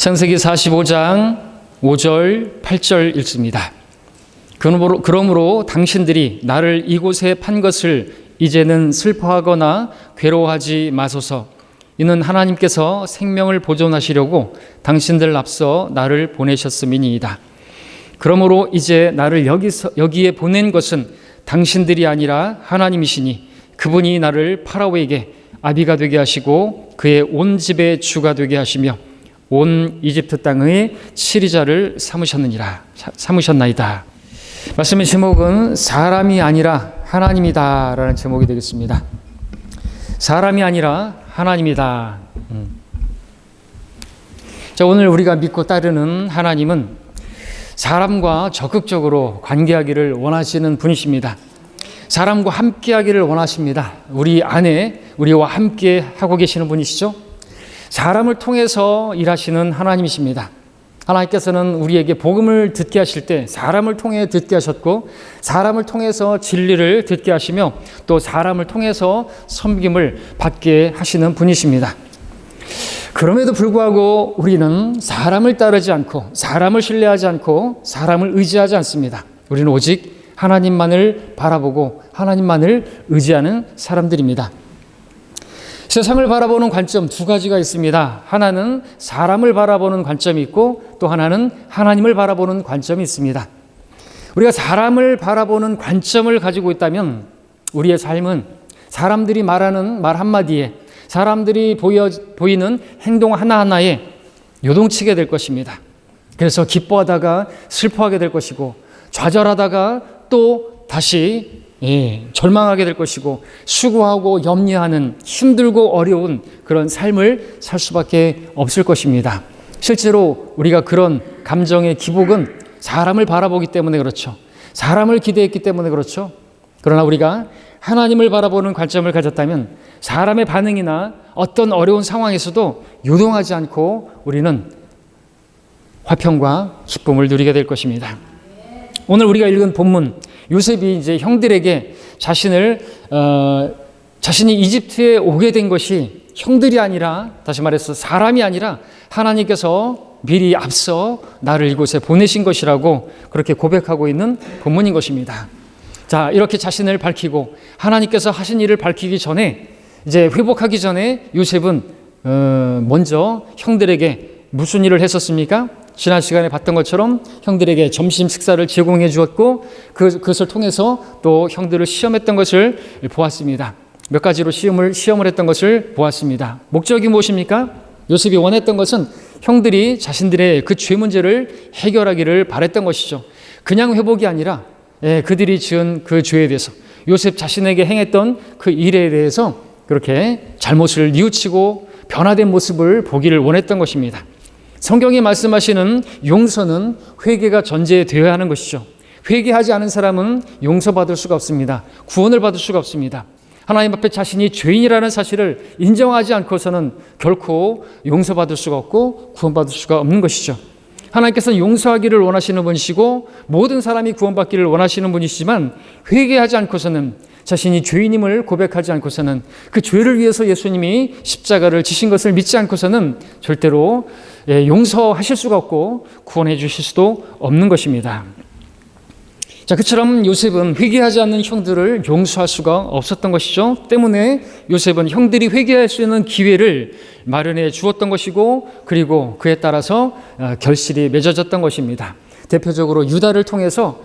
창세기 45장 5절 8절 읽습니다. 그러므로 당신들이 나를 이곳에 판 것을 이제는 슬퍼하거나 괴로워하지 마소서. 이는 하나님께서 생명을 보존하시려고 당신들 앞서 나를 보내셨음이니이다. 그러므로 이제 나를 여기에 보낸 것은 당신들이 아니라 하나님이시니 그분이 나를 파라오에게 아비가 되게 하시고 그의 온 집의 주가 되게 하시며 온 이집트 땅의 치리자를 삼으셨나이다. 말씀의 제목은 사람이 아니라 하나님이다 라는 제목이 되겠습니다. 사람이 아니라 하나님이다. 자, 오늘 우리가 믿고 따르는 하나님은 사람과 적극적으로 관계하기를 원하시는 분이십니다. 사람과 함께하기를 원하십니다. 우리 안에 우리와 함께 하고 계시는 분이시죠. 사람을 통해서 일하시는 하나님이십니다. 하나님께서는 우리에게 복음을 듣게 하실 때 사람을 통해 듣게 하셨고, 사람을 통해서 진리를 듣게 하시며, 또 사람을 통해서 섬김을 받게 하시는 분이십니다. 그럼에도 불구하고 우리는 사람을 따르지 않고, 사람을 신뢰하지 않고, 사람을 의지하지 않습니다. 우리는 오직 하나님만을 바라보고 하나님만을 의지하는 사람들입니다. 세상을 바라보는 관점 두 가지가 있습니다. 하나는 사람을 바라보는 관점이 있고, 또 하나는 하나님을 바라보는 관점이 있습니다. 우리가 사람을 바라보는 관점을 가지고 있다면 우리의 삶은 사람들이 말하는 말 한마디에, 사람들이 보이는 행동 하나하나에 요동치게 될 것입니다. 그래서 기뻐하다가 슬퍼하게 될 것이고, 좌절하다가 또 다시 절망하게 될 것이고, 수고하고 염려하는 힘들고 어려운 그런 삶을 살 수밖에 없을 것입니다. 실제로 우리가 그런 감정의 기복은 사람을 바라보기 때문에 그렇죠. 사람을 기대했기 때문에 그렇죠. 그러나 우리가 하나님을 바라보는 관점을 가졌다면 사람의 반응이나 어떤 어려운 상황에서도 요동하지 않고 우리는 화평과 기쁨을 누리게 될 것입니다. 오늘 우리가 읽은 본문, 요셉이 이제 형들에게 자신이 이집트에 오게 된 것이 형들이 아니라, 다시 말해서 사람이 아니라 하나님께서 미리 앞서 나를 이곳에 보내신 것이라고 그렇게 고백하고 있는 본문인 것입니다. 자, 이렇게 자신을 밝히고 하나님께서 하신 일을 밝히기 전에, 이제 회복하기 전에 요셉은 먼저 형들에게 무슨 일을 했었습니까? 지난 시간에 봤던 것처럼 형들에게 점심 식사를 제공해 주었고, 그것을 통해서 또 형들을 시험했던 것을 보았습니다. 몇 가지로 시험을 했던 것을 보았습니다. 목적이 무엇입니까? 요셉이 원했던 것은 형들이 자신들의 그 죄 문제를 해결하기를 바랬던 것이죠. 그냥 회복이 아니라 그들이 지은 그 죄에 대해서, 요셉 자신에게 행했던 그 일에 대해서 그렇게 잘못을 뉘우치고 변화된 모습을 보기를 원했던 것입니다. 성경이 말씀하시는 용서는 회개가 전제되어야 하는 것이죠. 회개하지 않은 사람은 용서받을 수가 없습니다. 구원을 받을 수가 없습니다. 하나님 앞에 자신이 죄인이라는 사실을 인정하지 않고서는 결코 용서받을 수가 없고 구원받을 수가 없는 것이죠. 하나님께서는 용서하기를 원하시는 분이시고 모든 사람이 구원받기를 원하시는 분이시지만, 회개하지 않고서는, 자신이 죄인임을 고백하지 않고서는, 그 죄를 위해서 예수님이 십자가를 지신 것을 믿지 않고서는 절대로 용서하실 수가 없고 구원해 주실 수도 없는 것입니다. 자, 그처럼 요셉은 회개하지 않는 형들을 용서할 수가 없었던 것이죠. 때문에 요셉은 형들이 회개할 수 있는 기회를 마련해 주었던 것이고, 그리고 그에 따라서 결실이 맺어졌던 것입니다. 대표적으로 유다를 통해서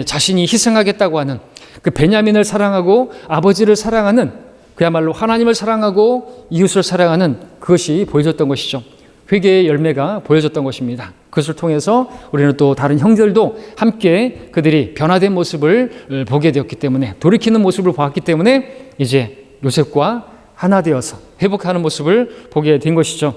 자신이 희생하겠다고 하는 그 베냐민을 사랑하고 아버지를 사랑하는, 그야말로 하나님을 사랑하고 이웃을 사랑하는 그것이 보여졌던 것이죠. 회개의 열매가 보여졌던 것입니다. 그것을 통해서 우리는 또 다른 형들도 함께 그들이 변화된 모습을 보게 되었기 때문에, 돌이키는 모습을 보았기 때문에 이제 요셉과 하나 되어서 회복하는 모습을 보게 된 것이죠.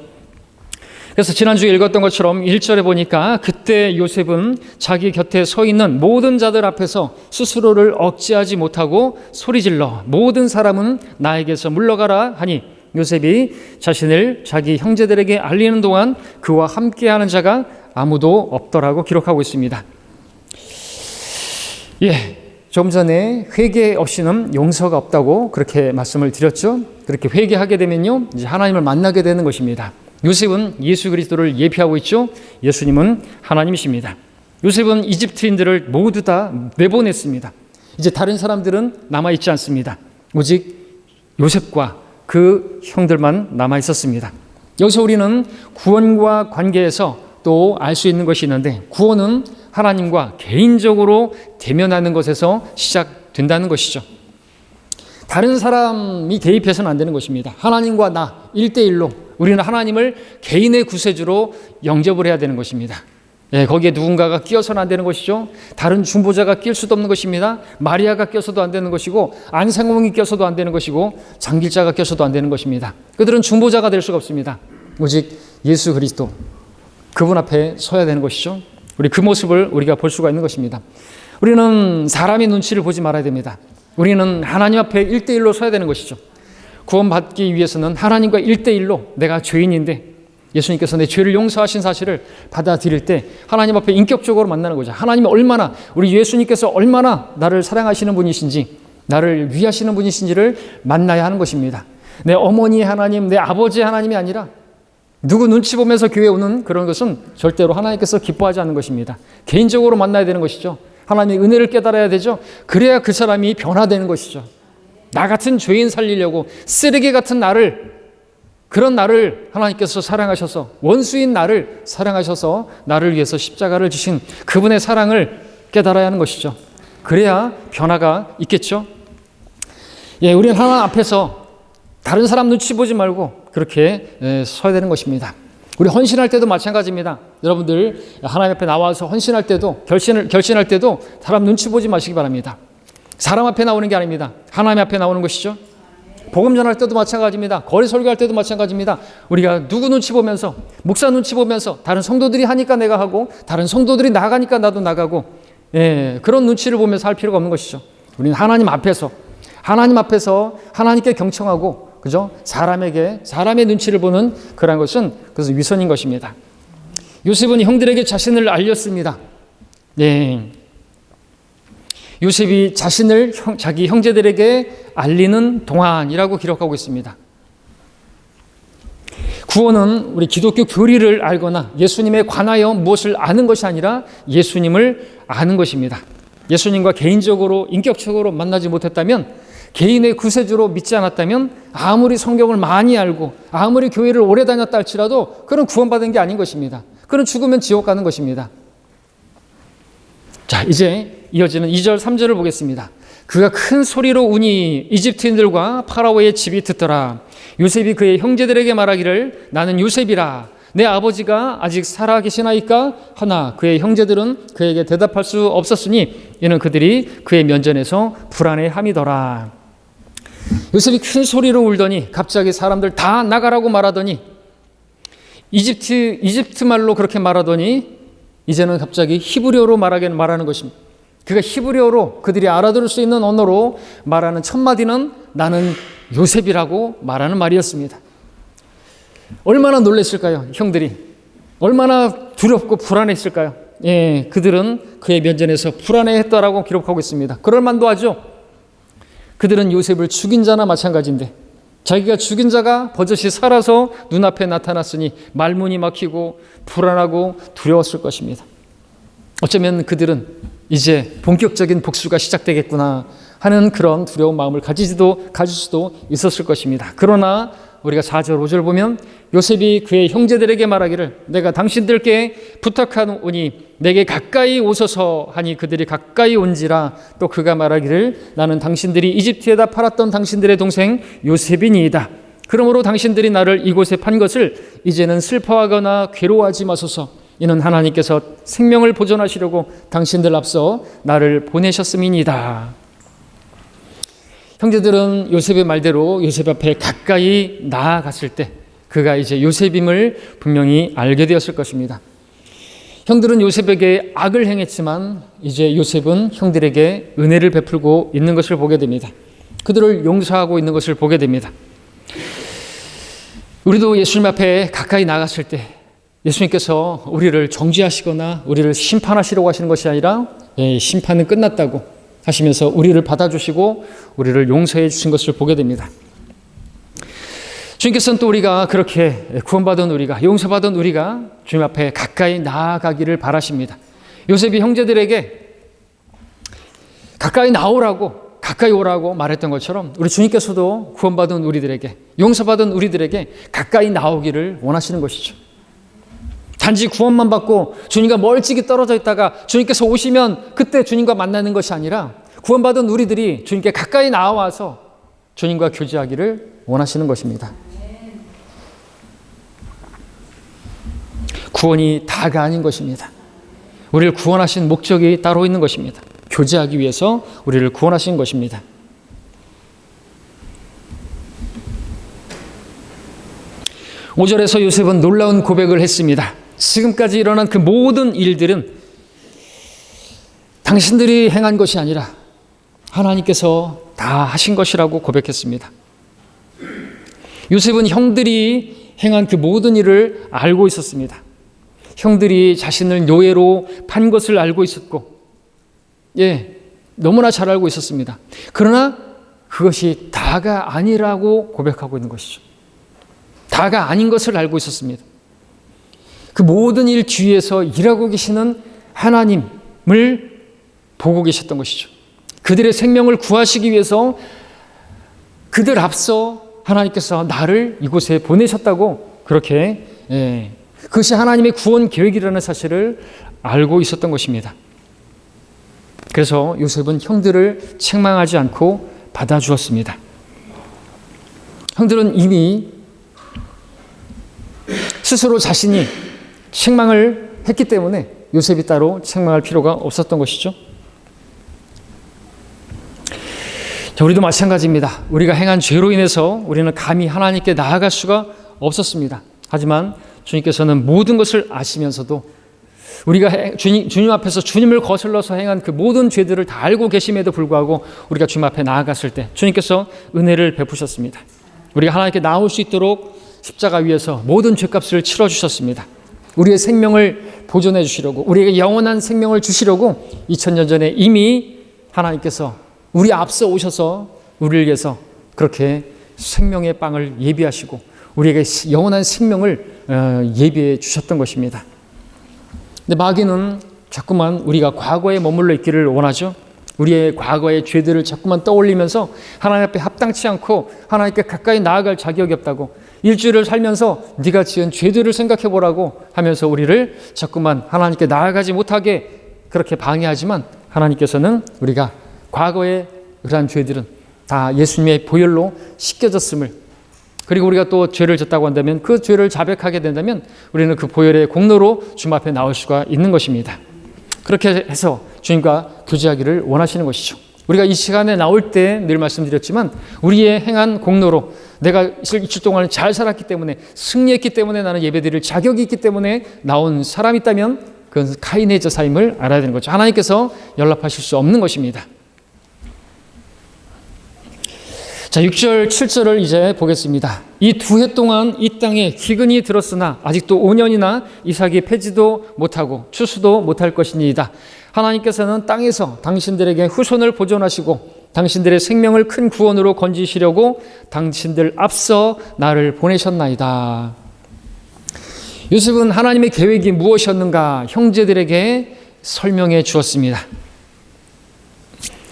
그래서 지난주에 읽었던 것처럼 1절에 보니까, 그때 요셉은 자기 곁에 서 있는 모든 자들 앞에서 스스로를 억제하지 못하고 소리질러 모든 사람은 나에게서 물러가라 하니, 요셉이 자신을 자기 형제들에게 알리는 동안 그와 함께하는 자가 아무도 없더라고 기록하고 있습니다. 좀 전에 회개 없이는 용서가 없다고 그렇게 말씀을 드렸죠. 그렇게 회개하게 되면요, 이제 하나님을 만나게 되는 것입니다. 요셉은 예수 그리스도를 예표하고 있죠. 예수님은 하나님이십니다. 요셉은 이집트인들을 모두 다 내보냈습니다. 이제 다른 사람들은 남아있지 않습니다. 오직 요셉과 그 형들만 남아있었습니다. 여기서 우리는 구원과 관계에서 또 알 수 있는 것이 있는데, 구원은 하나님과 개인적으로 대면하는 것에서 시작된다는 것이죠. 다른 사람이 개입해서는 안 되는 것입니다. 하나님과 나 1대1로 우리는 하나님을 개인의 구세주로 영접을 해야 되는 것입니다. 거기에 누군가가 끼어서는 안 되는 것이죠. 다른 중보자가 낄 수도 없는 것입니다. 마리아가 껴서도 안 되는 것이고, 안상홍이 껴서도 안 되는 것이고, 장길자가 껴서도 안 되는 것입니다. 그들은 중보자가 될 수가 없습니다. 오직 예수 그리스도, 그분 앞에 서야 되는 것이죠. 우리 그 모습을 우리가 볼 수가 있는 것입니다. 우리는 사람의 눈치를 보지 말아야 됩니다. 우리는 하나님 앞에 1대1로 서야 되는 것이죠. 구원받기 위해서는 하나님과 1대1로, 내가 죄인인데 예수님께서 내 죄를 용서하신 사실을 받아들일 때 하나님 앞에 인격적으로 만나는 거죠. 하나님이 얼마나, 우리 예수님께서 얼마나 나를 사랑하시는 분이신지, 나를 위하시는 분이신지를 만나야 하는 것입니다. 내 어머니의 하나님, 내 아버지의 하나님이 아니라 누구 눈치 보면서 교회 오는 그런 것은 절대로 하나님께서 기뻐하지 않는 것입니다. 개인적으로 만나야 되는 것이죠. 하나님의 은혜를 깨달아야 되죠. 그래야 그 사람이 변화되는 것이죠. 나 같은 죄인 살리려고 쓰레기 같은 나를, 그런 나를 하나님께서 사랑하셔서, 원수인 나를 사랑하셔서 나를 위해서 십자가를 지신 그분의 사랑을 깨달아야 하는 것이죠. 그래야 변화가 있겠죠. 우리는 하나님 앞에서 다른 사람 눈치 보지 말고 그렇게 서야 되는 것입니다. 우리 헌신할 때도 마찬가지입니다. 여러분들 하나님 앞에 나와서 헌신할 때도, 결신할 때도 사람 눈치 보지 마시기 바랍니다. 사람 앞에 나오는 게 아닙니다. 하나님 앞에 나오는 것이죠. 복음 전할 때도 마찬가지입니다. 거리 설교할 때도 마찬가지입니다. 우리가 누구 눈치 보면서, 목사 눈치 보면서, 다른 성도들이 하니까 내가 하고, 다른 성도들이 나가니까 나도 나가고, 그런 눈치를 보면서 할 필요가 없는 것이죠. 우리는 하나님 앞에서 하나님께 경청하고, 그죠? 사람의 눈치를 보는 그런 것은 그래서 위선인 것입니다. 요셉은 형들에게 자신을 알렸습니다. 요셉이 자신을 자기 형제들에게 알리는 동안이라고 기록하고 있습니다. 구원은 우리 기독교 교리를 알거나 예수님에 관하여 무엇을 아는 것이 아니라 예수님을 아는 것입니다. 예수님과 개인적으로, 인격적으로 만나지 못했다면, 개인의 구세주로 믿지 않았다면, 아무리 성경을 많이 알고 아무리 교회를 오래 다녔다 할지라도 그런 구원받은 게 아닌 것입니다. 그런 죽으면 지옥 가는 것입니다. 자, 이제 이어지는 2절 3절을 보겠습니다. 그가 큰 소리로 우니 이집트인들과 파라오의 집이 듣더라. 요셉이 그의 형제들에게 말하기를 나는 요셉이라. 내 아버지가 아직 살아 계시나이까 하나 그의 형제들은 그에게 대답할 수 없었으니 이는 그들이 그의 면전에서 불안해함이더라. 요셉이 큰 소리로 울더니 갑자기 사람들 다 나가라고 말하더니, 이집트 말로 그렇게 말하더니 이제는 갑자기 히브리어로 말하는 것입니다. 그가 히브리어로 그들이 알아들을 수 있는 언어로 말하는 첫 마디는 나는 요셉이라고 말하는 말이었습니다. 얼마나 놀랐을까요? 형들이 얼마나 두렵고 불안했을까요? 그들은 그의 면전에서 불안해했다라고 기록하고 있습니다. 그럴 만도 하죠. 그들은 요셉을 죽인 자나 마찬가지인데, 자기가 죽인 자가 버젓이 살아서 눈앞에 나타났으니 말문이 막히고 불안하고 두려웠을 것입니다. 어쩌면 그들은 이제 본격적인 복수가 시작되겠구나 하는 그런 두려운 마음을 가질 수도 있었을 것입니다. 그러나 우리가 4절 5절 보면 요셉이 그의 형제들에게 말하기를 내가 당신들께 부탁하노니 내게 가까이 오소서 하니 그들이 가까이 온지라. 또 그가 말하기를 나는 당신들이 이집트에다 팔았던 당신들의 동생 요셉이니이다. 그러므로 당신들이 나를 이곳에 판 것을 이제는 슬퍼하거나 괴로워하지 마소서. 이는 하나님께서 생명을 보존하시려고 당신들 앞서 나를 보내셨음이니이다. 형제들은 요셉의 말대로 요셉 앞에 가까이 나아갔을 때 그가 이제 요셉임을 분명히 알게 되었을 것입니다. 형들은 요셉에게 악을 행했지만 이제 요셉은 형들에게 은혜를 베풀고 있는 것을 보게 됩니다. 그들을 용서하고 있는 것을 보게 됩니다. 우리도 예수님 앞에 가까이 나갔을 때 예수님께서 우리를 정죄하시거나 우리를 심판하시려고 하시는 것이 아니라 심판은 끝났다고 하시면서 우리를 받아주시고 우리를 용서해 주신 것을 보게 됩니다. 주님께서는 또 우리가 그렇게 구원받은 우리가, 용서받은 우리가 주님 앞에 가까이 나아가기를 바라십니다. 요셉이 형제들에게 가까이 나오라고, 가까이 오라고 말했던 것처럼 우리 주님께서도 구원받은 우리들에게, 용서받은 우리들에게 가까이 나오기를 원하시는 것이죠. 단지 구원만 받고 주님과 멀찍이 떨어져 있다가 주님께서 오시면 그때 주님과 만나는 것이 아니라 구원받은 우리들이 주님께 가까이 나와서 주님과 교제하기를 원하시는 것입니다. 구원이 다가 아닌 것입니다. 우리를 구원하신 목적이 따로 있는 것입니다. 교제하기 위해서 우리를 구원하신 것입니다. (5절에서) 요셉은 놀라운 고백을 했습니다. 지금까지 일어난 그 모든 일들은 당신들이 행한 것이 아니라 하나님께서 다 하신 것이라고 고백했습니다. 요셉은 형들이 행한 그 모든 일을 알고 있었습니다. 형들이 자신을 노예로 판 것을 알고 있었고, 너무나 잘 알고 있었습니다. 그러나 그것이 다가 아니라고 고백하고 있는 것이죠. 다가 아닌 것을 알고 있었습니다. 그 모든 일 뒤에서 일하고 계시는 하나님을 보고 계셨던 것이죠. 그들의 생명을 구하시기 위해서 그들 앞서 하나님께서 나를 이곳에 보내셨다고 그렇게 그것이 하나님의 구원 계획이라는 사실을 알고 있었던 것입니다. 그래서 요셉은 형들을 책망하지 않고 받아주었습니다. 형들은 이미 스스로 자신이 책망을 했기 때문에 요셉이 따로 책망할 필요가 없었던 것이죠. 자, 우리도 마찬가지입니다. 우리가 행한 죄로 인해서 우리는 감히 하나님께 나아갈 수가 없었습니다. 하지만 주님께서는 모든 것을 아시면서도 우리가 주님 앞에서 주님을 거슬러서 행한 그 모든 죄들을 다 알고 계심에도 불구하고 우리가 주님 앞에 나아갔을 때 주님께서 은혜를 베푸셨습니다. 우리가 하나님께 나올 수 있도록 십자가 위에서 모든 죄값을 치러주셨습니다. 우리의 생명을 보존해 주시려고, 우리에게 영원한 생명을 주시려고 2000년 전에 이미 하나님께서 우리 앞서 오셔서 우리를 위해서 그렇게 생명의 빵을 예비하시고 우리에게 영원한 생명을 예비해 주셨던 것입니다. 근데 마귀는 자꾸만 우리가 과거에 머물러 있기를 원하죠. 우리의 과거의 죄들을 자꾸만 떠올리면서 하나님 앞에 합당치 않고 하나님께 가까이 나아갈 자격이 없다고, 일주일을 살면서 네가 지은 죄들을 생각해 보라고 하면서 우리를 자꾸만 하나님께 나아가지 못하게 그렇게 방해하지만, 하나님께서는 우리가 과거의 그러한 죄들은 다 예수님의 보혈로 씻겨졌음을, 그리고 우리가 또 죄를 졌다고 한다면 그 죄를 자백하게 된다면 우리는 그 보혈의 공로로 주님 앞에 나올 수가 있는 것입니다. 그렇게 해서 주님과 교제하기를 원하시는 것이죠. 우리가 이 시간에 나올 때 늘 말씀드렸지만 우리의 행한 공로로, 내가 일주일 동안 잘 살았기 때문에, 승리했기 때문에, 나는 예배드릴 자격이 있기 때문에 나온 사람이 있다면 그건 카인의 제사임을 알아야 되는 거죠. 하나님께서 연락하실 수 없는 것입니다. 자, 6절, 7절을 이제 보겠습니다. 이 2해 동안 이 땅에 기근이 들었으나 아직도 5년이나 이삭이 패지도 못하고 추수도 못할 것이니이다. 하나님께서는 땅에서 당신들에게 후손을 보존하시고 당신들의 생명을 큰 구원으로 건지시려고 당신들 앞서 나를 보내셨나이다. 요셉은 하나님의 계획이 무엇이었는가 형제들에게 설명해 주었습니다.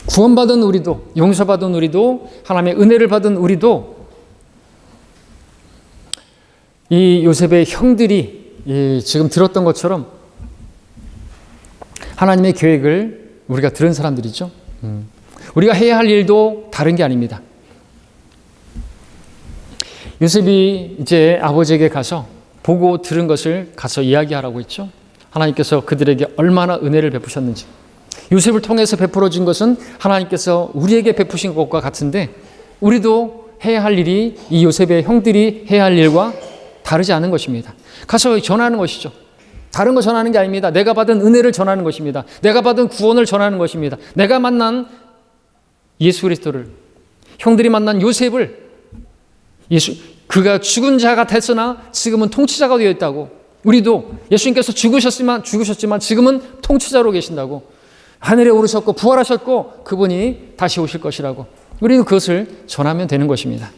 구원받은 우리도, 용서받은 우리도, 하나님의 은혜를 받은 우리도 이 요셉의 형들이 지금 들었던 것처럼 하나님의 계획을 우리가 들은 사람들이죠. 우리가 해야 할 일도 다른 게 아닙니다. 요셉이 이제 아버지에게 가서 보고 들은 것을 가서 이야기하라고 했죠. 하나님께서 그들에게 얼마나 은혜를 베푸셨는지, 요셉을 통해서 베풀어진 것은 하나님께서 우리에게 베푸신 것과 같은데 우리도 해야 할 일이 이 요셉의 형들이 해야 할 일과 다르지 않은 것입니다. 가서 전하는 것이죠. 다른 거 전하는 게 아닙니다. 내가 받은 은혜를 전하는 것입니다. 내가 받은 구원을 전하는 것입니다. 내가 만난 예수 그리스도를, 형들이 만난 요셉을, 그가 죽은 자가 됐으나 지금은 통치자가 되어 있다고, 우리도 예수님께서 죽으셨지만 지금은 통치자로 계신다고, 하늘에 오르셨고 부활하셨고 그분이 다시 오실 것이라고, 우리는 그것을 전하면 되는 것입니다.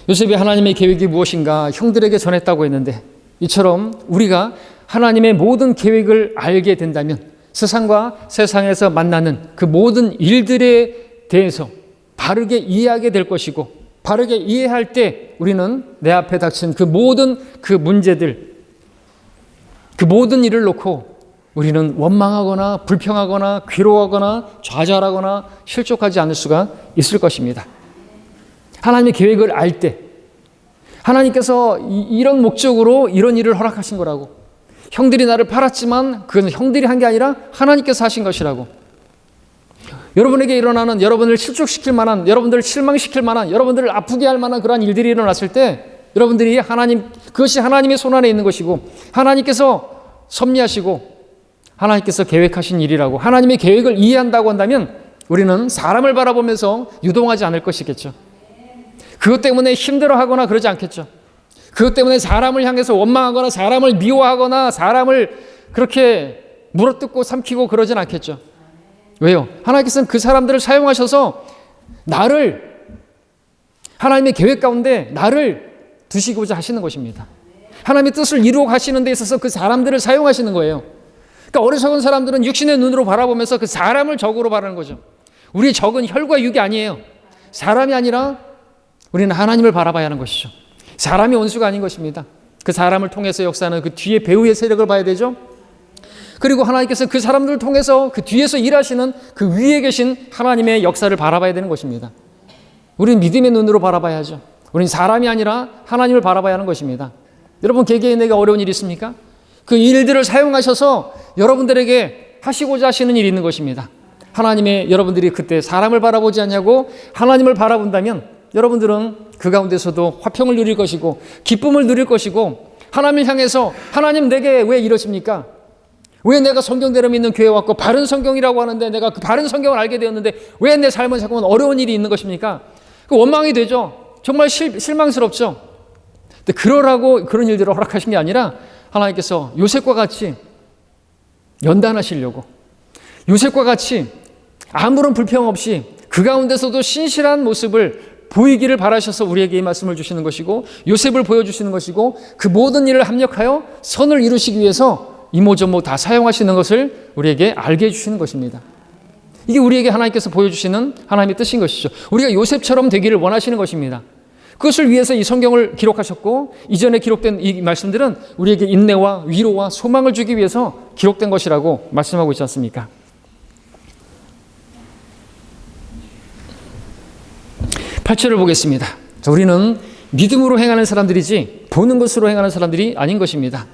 요셉이 하나님의 계획이 무엇인가 형들에게 전했다고 했는데, 이처럼 우리가 하나님의 모든 계획을 알게 된다면 세상과 세상에서 만나는 그 모든 일들에 대해서 바르게 이해하게 될 것이고, 바르게 이해할 때 우리는 내 앞에 닥친 그 모든 그 문제들, 그 모든 일을 놓고 우리는 원망하거나 불평하거나 괴로워하거나 좌절하거나 실족하지 않을 수가 있을 것입니다. 하나님의 계획을 알 때, 하나님께서 이런 목적으로 이런 일을 허락하신 거라고, 형들이 나를 팔았지만 그건 형들이 한 게 아니라 하나님께서 하신 것이라고, 여러분에게 일어나는, 여러분을 실족시킬 만한, 여러분들을 실망시킬 만한, 여러분들을 아프게 할 만한 그러한 일들이 일어났을 때 여러분들이 그것이 하나님의 손안에 있는 것이고, 하나님께서 섭리하시고 하나님께서 계획하신 일이라고, 하나님의 계획을 이해한다고 한다면 우리는 사람을 바라보면서 유동하지 않을 것이겠죠. 그것 때문에 힘들어하거나 그러지 않겠죠. 그것 때문에 사람을 향해서 원망하거나 사람을 미워하거나 사람을 그렇게 물어뜯고 삼키고 그러진 않겠죠. 왜요? 하나님께서는 그 사람들을 사용하셔서 하나님의 계획 가운데 나를 두시고자 하시는 것입니다. 하나님의 뜻을 이루어 가시는 데 있어서 그 사람들을 사용하시는 거예요. 그러니까 어리석은 사람들은 육신의 눈으로 바라보면서 그 사람을 적으로 바라는 거죠. 우리의 적은 혈과 육이 아니에요. 사람이 아니라 우리는 하나님을 바라봐야 하는 것이죠. 사람이 원수가 아닌 것입니다. 그 사람을 통해서 역사하는 그 뒤에 배후의 세력을 봐야 되죠. 그리고 하나님께서 그 사람들을 통해서 그 뒤에서 일하시는 그 위에 계신 하나님의 역사를 바라봐야 되는 것입니다. 우리는 믿음의 눈으로 바라봐야죠. 우리는 사람이 아니라 하나님을 바라봐야 하는 것입니다. 여러분, 개개인에게 어려운 일이 있습니까? 그 일들을 사용하셔서 여러분들에게 하시고자 하시는 일이 있는 것입니다. 여러분들이 그때 사람을 바라보지 않냐고 하나님을 바라본다면 여러분들은 그 가운데서도 화평을 누릴 것이고 기쁨을 누릴 것이고, 하나님을 향해서 하나님 내게 왜 이러십니까? 왜 내가 성경대로 믿는 교회 왔고 바른 성경이라고 하는데 내가 그 바른 성경을 알게 되었는데 왜 내 삶은 자꾸만 어려운 일이 있는 것입니까? 그 원망이 되죠. 정말 실망스럽죠. 근데 그런 일들을 허락하신 게 아니라 하나님께서 요셉과 같이 연단하시려고, 요셉과 같이 아무런 불평 없이 그 가운데서도 신실한 모습을 보이기를 바라셔서 우리에게 이 말씀을 주시는 것이고, 요셉을 보여주시는 것이고, 그 모든 일을 합력하여 선을 이루시기 위해서 이모저모 다 사용하시는 것을 우리에게 알게 해주시는 것입니다. 이게 우리에게 하나님께서 보여주시는 하나님의 뜻인 것이죠. 우리가 요셉처럼 되기를 원하시는 것입니다. 그것을 위해서 이 성경을 기록하셨고, 이전에 기록된 이 말씀들은 우리에게 인내와 위로와 소망을 주기 위해서 기록된 것이라고 말씀하고 있지 않습니까? 8절을 보겠습니다. 우리는 믿음으로 행하는 사람들이지 보는 것으로 행하는 사람들이 아닌 것입니다.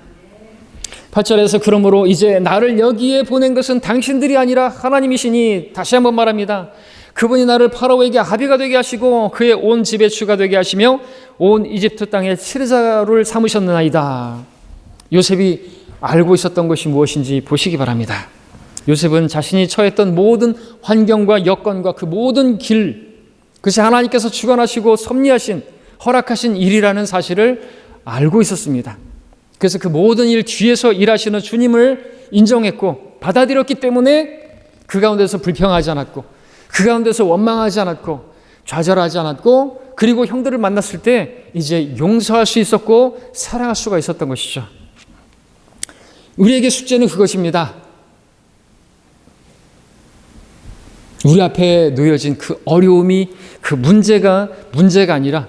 8절에서 그러므로 이제 나를 여기에 보낸 것은 당신들이 아니라 하나님이시니, 다시 한번 말합니다. 그분이 나를 파라오에게 아비가 되게 하시고 그의 온 집에 주가 되게 하시며 온 이집트 땅에 치르자를 삼으셨나이다. 요셉이 알고 있었던 것이 무엇인지 보시기 바랍니다. 요셉은 자신이 처했던 모든 환경과 여건과 그 모든 길, 그것이 하나님께서 주관하시고 섭리하신, 허락하신 일이라는 사실을 알고 있었습니다. 그래서 그 모든 일 뒤에서 일하시는 주님을 인정했고 받아들였기 때문에 그 가운데서 불평하지 않았고, 그 가운데서 원망하지 않았고 좌절하지 않았고, 그리고 형들을 만났을 때 이제 용서할 수 있었고 사랑할 수가 있었던 것이죠. 우리에게 숙제는 그것입니다. 우리 앞에 놓여진 그 어려움이, 그 문제가 아니라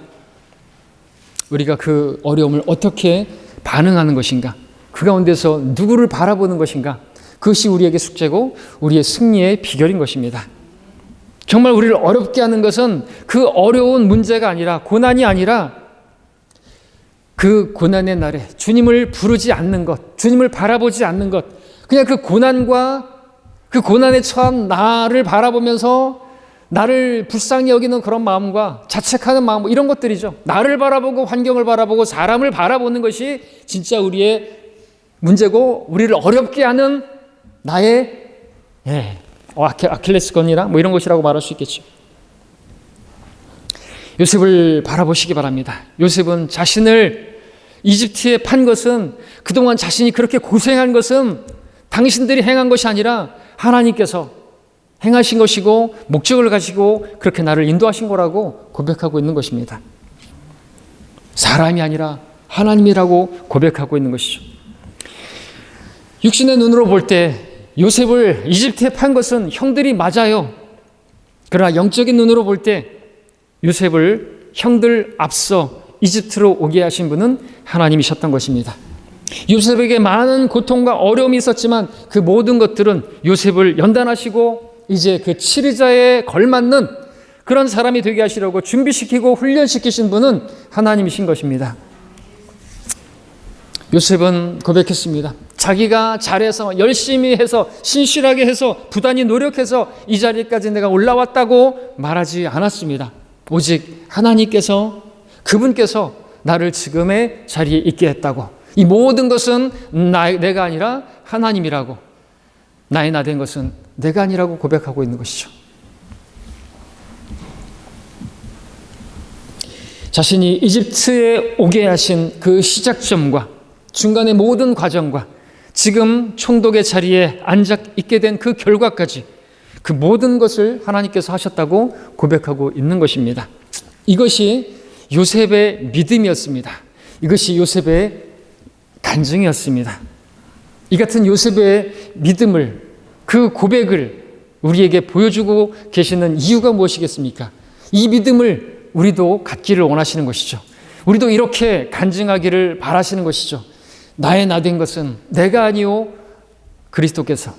우리가 그 어려움을 어떻게 반응하는 것인가, 그 가운데서 누구를 바라보는 것인가, 그것이 우리에게 숙제고 우리의 승리의 비결인 것입니다. 정말 우리를 어렵게 하는 것은 그 어려운 문제가 아니라, 고난이 아니라 그 고난의 날에 주님을 부르지 않는 것, 주님을 바라보지 않는 것, 그냥 그 고난과 그 고난에 처한 나를 바라보면서 나를 불쌍히 여기는 그런 마음과 자책하는 마음, 이런 것들이죠. 나를 바라보고 환경을 바라보고 사람을 바라보는 것이 진짜 우리의 문제고 우리를 어렵게 하는 나의 아킬레스건이나 이런 것이라고 말할 수 있겠죠. 요셉을 바라보시기 바랍니다. 요셉은 자신을 이집트에 판 것은, 그동안 자신이 그렇게 고생한 것은 당신들이 행한 것이 아니라 하나님께서 행하신 것이고 목적을 가지고 그렇게 나를 인도하신 거라고 고백하고 있는 것입니다. 사람이 아니라 하나님이라고 고백하고 있는 것이죠. 육신의 눈으로 볼 때 요셉을 이집트에 판 것은 형들이 맞아요. 그러나 영적인 눈으로 볼 때 요셉을 형들 앞서 이집트로 오게 하신 분은 하나님이셨던 것입니다. 요셉에게 많은 고통과 어려움이 있었지만 그 모든 것들은 요셉을 연단하시고 이제 그 치리자에 걸맞는 그런 사람이 되게 하시려고 준비시키고 훈련시키신 분은 하나님이신 것입니다. 요셉은 고백했습니다. 자기가 잘해서 열심히 해서 신실하게 해서 부단히 노력해서 이 자리까지 내가 올라왔다고 말하지 않았습니다. 오직 하나님께서 그분께서 나를 지금의 자리에 있게 했다고, 이 모든 것은 내가 아니라 하나님이라고, 나의 나 된 것은 내가 아니라고 고백하고 있는 것이죠. 자신이 이집트에 오게 하신 그 시작점과 중간의 모든 과정과 지금 총독의 자리에 앉아 있게 된 그 결과까지 그 모든 것을 하나님께서 하셨다고 고백하고 있는 것입니다. 이것이 요셉의 믿음이었습니다. 이것이 요셉의 간증이었습니다. 이 같은 요셉의 믿음을, 그 고백을 우리에게 보여주고 계시는 이유가 무엇이겠습니까? 이 믿음을 우리도 갖기를 원하시는 것이죠. 우리도 이렇게 간증하기를 바라시는 것이죠. 나의 나 된 것은 내가 아니오 그리스도께서,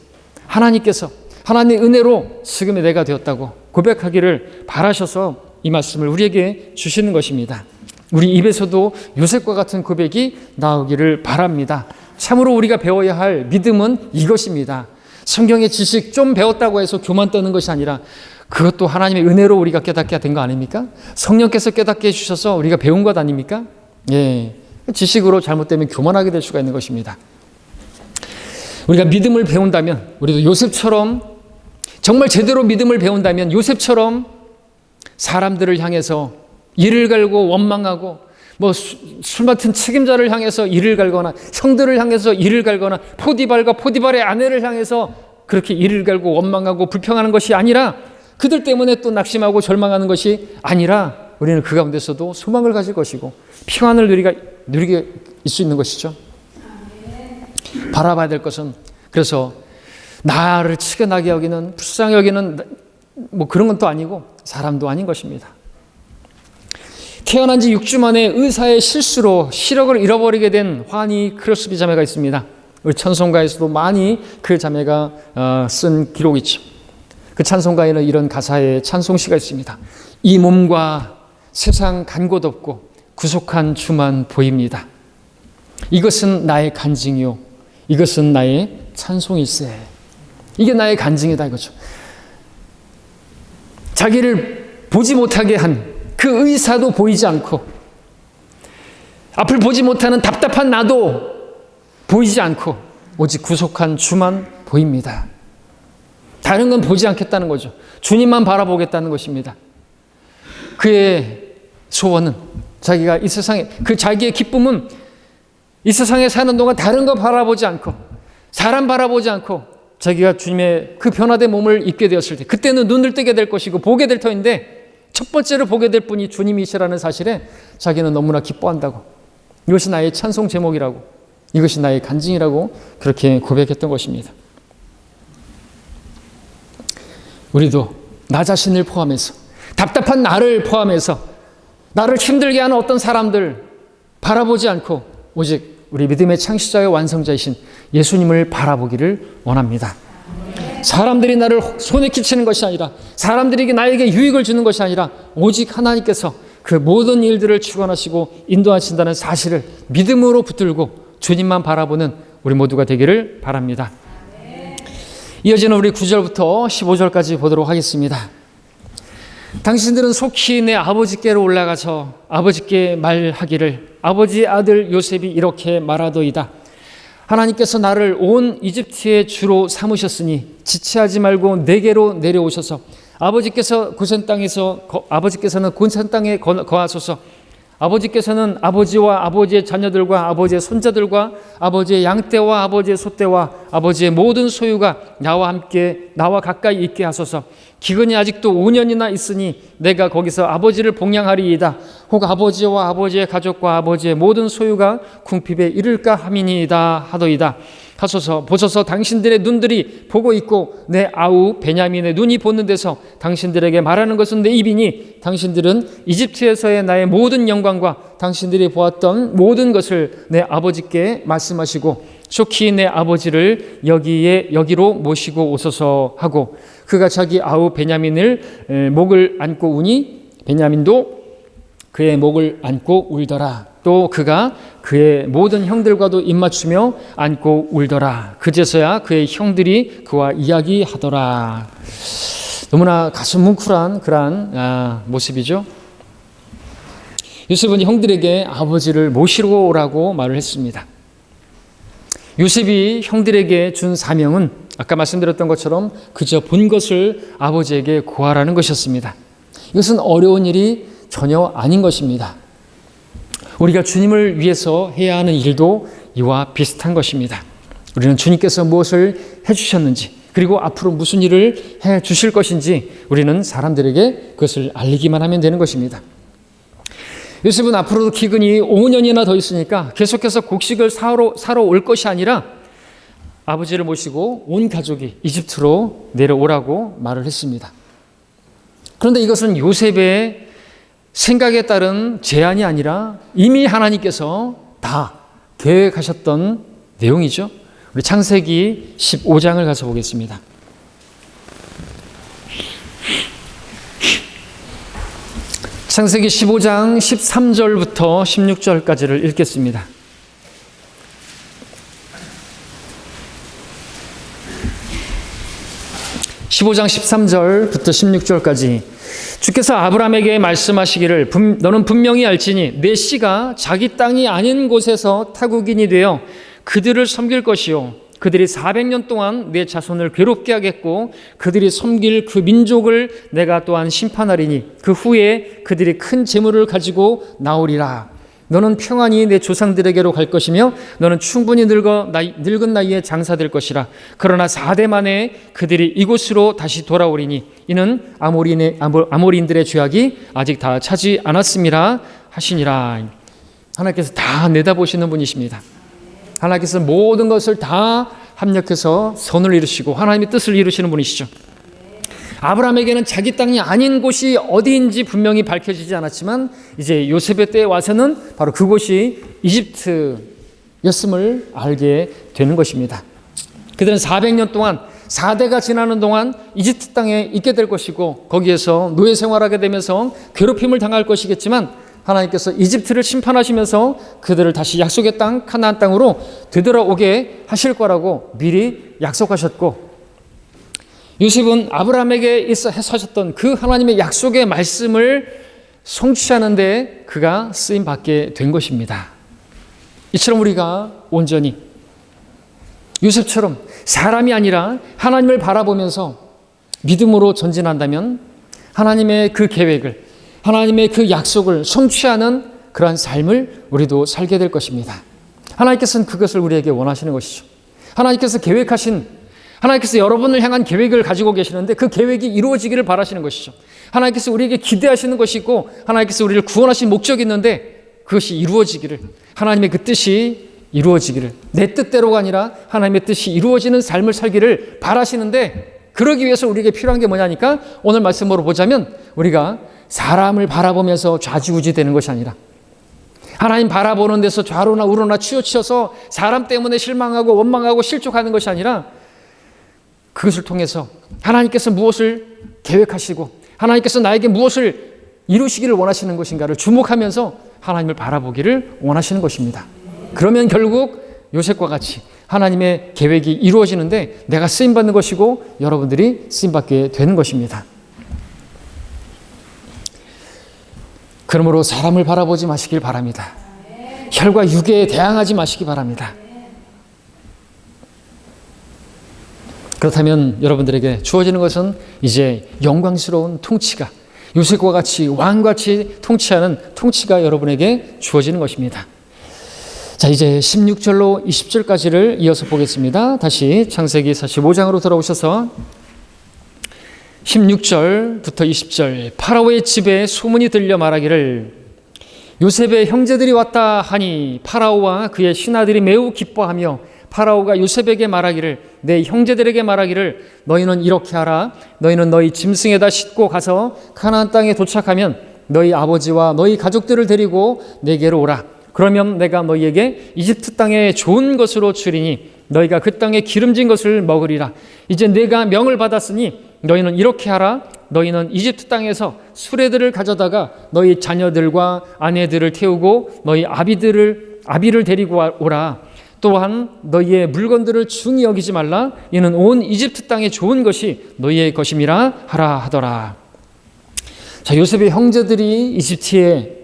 하나님께서, 하나님의 은혜로 지금의 내가 되었다고 고백하기를 바라셔서 이 말씀을 우리에게 주시는 것입니다. 우리 입에서도 요셉과 같은 고백이 나오기를 바랍니다. 참으로 우리가 배워야 할 믿음은 이것입니다. 성경의 지식 좀 배웠다고 해서 교만 떠는 것이 아니라 그것도 하나님의 은혜로 우리가 깨닫게 된 거 아닙니까? 성령께서 깨닫게 해주셔서 우리가 배운 것 아닙니까? 예, 지식으로 잘못되면 교만하게 될 수가 있는 것입니다. 우리가 믿음을 배운다면, 우리도 요셉처럼 정말 제대로 믿음을 배운다면 요셉처럼 사람들을 향해서 이를 갈고 원망하고, 술 맡은 책임자를 향해서 이를 갈거나 형들을 향해서 이를 갈거나 포디발과 포디발의 아내를 향해서 그렇게 이를 갈고 원망하고 불평하는 것이 아니라, 그들 때문에 또 낙심하고 절망하는 것이 아니라 우리는 그 가운데서도 소망을 가질 것이고 평안을 누리게 있을 수 있는 것이죠. 바라봐야 될 것은, 그래서 나를 치근하게 여기는, 불쌍히 여기는 그런 건 또 아니고 사람도 아닌 것입니다. 태어난 지 6주 만에 의사의 실수로 시력을 잃어버리게 된 환희 크로스비 자매가 있습니다. 우리 찬송가에서도 많이 그 자매가 쓴 기록이 있죠. 그 찬송가에는 이런 가사의 찬송시가 있습니다. 이 몸과 세상 간 곳 없고 구속한 주만 보입니다. 이것은 나의 간증이요, 이것은 나의 찬송일세. 이게 나의 간증이다 이거죠. 자기를 보지 못하게 한 그 의사도 보이지 않고, 앞을 보지 못하는 답답한 나도 보이지 않고 오직 구속한 주만 보입니다. 다른 건 보지 않겠다는 거죠. 주님만 바라보겠다는 것입니다. 그의 소원은, 자기가 이 세상에, 그 자기의 기쁨은 이 세상에 사는 동안 다른 거 바라보지 않고, 사람 바라보지 않고 자기가 주님의 그 변화된 몸을 입게 되었을 때, 그때는 눈을 뜨게 될 것이고 보게 될 터인데, 첫 번째로 보게 될 분이 주님이시라는 사실에 자기는 너무나 기뻐한다고, 이것이 나의 찬송 제목이라고, 이것이 나의 간증이라고 그렇게 고백했던 것입니다. 우리도 나 자신을 포함해서, 답답한 나를 포함해서 나를 힘들게 하는 어떤 사람들 바라보지 않고 오직 우리 믿음의 창시자와 완성자이신 예수님을 바라보기를 원합니다. 사람들이 나를 손에 끼치는 것이 아니라, 사람들이 나에게 유익을 주는 것이 아니라 오직 하나님께서 그 모든 일들을 주관하시고 인도하신다는 사실을 믿음으로 붙들고 주님만 바라보는 우리 모두가 되기를 바랍니다. 이어지는 우리 9절부터 15절까지 보도록 하겠습니다. 당신들은 속히 내 아버지께로 올라가서 아버지께 말하기를, 아버지 아들 요셉이 이렇게 말하도이다. 하나님께서 나를 온 이집트의 주로 삼으셨으니 지체하지 말고 내게로 내려오셔서 아버지께서는 고센 땅에 거하소서. 아버지께서는 아버지와 아버지의 자녀들과 아버지의 손자들과 아버지의 양떼와 아버지의 소떼와 아버지의 모든 소유가 나와 가까이 있게 하소서. 기근이 아직도 5년이나 있으니 내가 거기서 아버지를 봉양하리이다. 혹 아버지와 아버지의 가족과 아버지의 모든 소유가 궁핍에 이를까 함이니이다 하더이다. 하소서. 보소서. 당신들의 눈들이 보고 있고 내 아우 베냐민의 눈이 보는 데서 당신들에게 말하는 것은 내 입이니 당신들은 이집트에서의 나의 모든 영광과 당신들이 보았던 모든 것을 내 아버지께 말씀하시고 속히 내 아버지를 여기로 모시고 오소서 하고 그가 자기 아우 베냐민을 목을 안고 우니 베냐민도 그의 목을 안고 울더라. 또 그가 그의 모든 형들과도 입맞추며 안고 울더라. 그제서야 그의 형들이 그와 이야기하더라. 너무나 가슴 뭉클한 그러한 모습이죠. 요셉은 형들에게 아버지를 모시러 오라고 말을 했습니다. 요셉이 형들에게 준 사명은 아까 말씀드렸던 것처럼 그저 본 것을 아버지에게 구하라는 것이었습니다. 이것은 어려운 일이 전혀 아닌 것입니다. 우리가 주님을 위해서 해야 하는 일도 이와 비슷한 것입니다. 우리는 주님께서 무엇을 해주셨는지 그리고 앞으로 무슨 일을 해 주실 것인지 우리는 사람들에게 그것을 알리기만 하면 되는 것입니다. 요셉은 앞으로도 기근이 5년이나 더 있으니까 계속해서 곡식을 사러 올 것이 아니라 아버지를 모시고 온 가족이 이집트로 내려오라고 말을 했습니다. 그런데 이것은 요셉의 생각에 따른 제안이 아니라 이미 하나님께서 다 계획하셨던 내용이죠. 우리 창세기 15장을 가서 보겠습니다. 창세기 15장 13절부터 16절까지를 읽겠습니다. 15장 13절부터 16절까지 주께서 아브라함에게 말씀하시기를 너는 분명히 알지니 내 씨가 자기 땅이 아닌 곳에서 타국인이 되어 그들을 섬길 것이요 그들이 400년 동안 내 자손을 괴롭게 하겠고 그들이 섬길 그 민족을 내가 또한 심판하리니 그 후에 그들이 큰 재물을 가지고 나오리라. 너는 평안히 내 조상들에게로 갈 것이며 너는 충분히 늙은 나이에 장사될 것이라. 그러나 4대 만에 그들이 이곳으로 다시 돌아오리니 이는 아모리인들의 죄악이 아직 다 차지 않았음이라 하시니라. 하나님께서 다 내다보시는 분이십니다. 하나님께서 모든 것을 다 합력해서 선을 이루시고 하나님의 뜻을 이루시는 분이시죠. 아브라함에게는 자기 땅이 아닌 곳이 어디인지 분명히 밝혀지지 않았지만 이제 요셉의 때에 와서는 바로 그곳이 이집트였음을 알게 되는 것입니다. 그들은 400년 동안 4대가 지나는 동안 이집트 땅에 있게 될 것이고 거기에서 노예 생활하게 되면서 괴롭힘을 당할 것이겠지만 하나님께서 이집트를 심판하시면서 그들을 다시 약속의 땅 가나안 땅으로 되돌아오게 하실 거라고 미리 약속하셨고 요셉은 아브라함에게 하셨던 그 하나님의 약속의 말씀을 성취하는 데 그가 쓰임받게 된 것입니다. 이처럼 우리가 온전히 요셉처럼 사람이 아니라 하나님을 바라보면서 믿음으로 전진한다면 하나님의 그 계획을 하나님의 그 약속을 성취하는 그러한 삶을 우리도 살게 될 것입니다. 하나님께서는 그것을 우리에게 원하시는 것이죠. 하나님께서 여러분을 향한 계획을 가지고 계시는데 그 계획이 이루어지기를 바라시는 것이죠. 하나님께서 우리에게 기대하시는 것이 있고 하나님께서 우리를 구원하신 목적이 있는데 그것이 이루어지기를 하나님의 그 뜻이 이루어지기를 내 뜻대로가 아니라 하나님의 뜻이 이루어지는 삶을 살기를 바라시는데 그러기 위해서 우리에게 필요한 게 뭐냐니까 오늘 말씀으로 보자면 우리가 사람을 바라보면서 좌지우지 되는 것이 아니라 하나님 바라보는 데서 좌로나 우로나 치우쳐서 사람 때문에 실망하고 원망하고 실족하는 것이 아니라 그것을 통해서 하나님께서 무엇을 계획하시고 하나님께서 나에게 무엇을 이루시기를 원하시는 것인가를 주목하면서 하나님을 바라보기를 원하시는 것입니다. 그러면 결국 요셉과 같이 하나님의 계획이 이루어지는데 내가 쓰임받는 것이고 여러분들이 쓰임받게 되는 것입니다. 그러므로 사람을 바라보지 마시길 바랍니다. 혈과 육에 대항하지 마시기 바랍니다. 그렇다면 여러분들에게 주어지는 것은 이제 영광스러운 통치가 요셉과 같이 왕같이 통치하는 통치가 여러분에게 주어지는 것입니다. 자, 이제 16절로 20절까지를 이어서 보겠습니다. 다시 창세기 45장으로 돌아오셔서 16절부터 20절. 파라오의 집에 소문이 들려 말하기를 요셉의 형제들이 왔다 하니 파라오와 그의 신하들이 매우 기뻐하며 파라오가 요셉에게 말하기를 내 형제들에게 말하기를 너희는 이렇게 하라. 너희는 너희 짐승에다 싣고 가서 가나안 땅에 도착하면 너희 아버지와 너희 가족들을 데리고 내게로 오라. 그러면 내가 너희에게 이집트 땅에 좋은 것으로 주리니 너희가 그 땅에 기름진 것을 먹으리라. 이제 내가 명을 받았으니 너희는 이렇게 하라. 너희는 이집트 땅에서 수레들을 가져다가 너희 자녀들과 아내들을 태우고 너희 아비를 데리고 오라. 또한 너희의 물건들을 중히 여기지 말라. 이는 온 이집트 땅에 좋은 것이 너희의 것임이라 하라 하더라. 자, 요셉의 형제들이 이집트에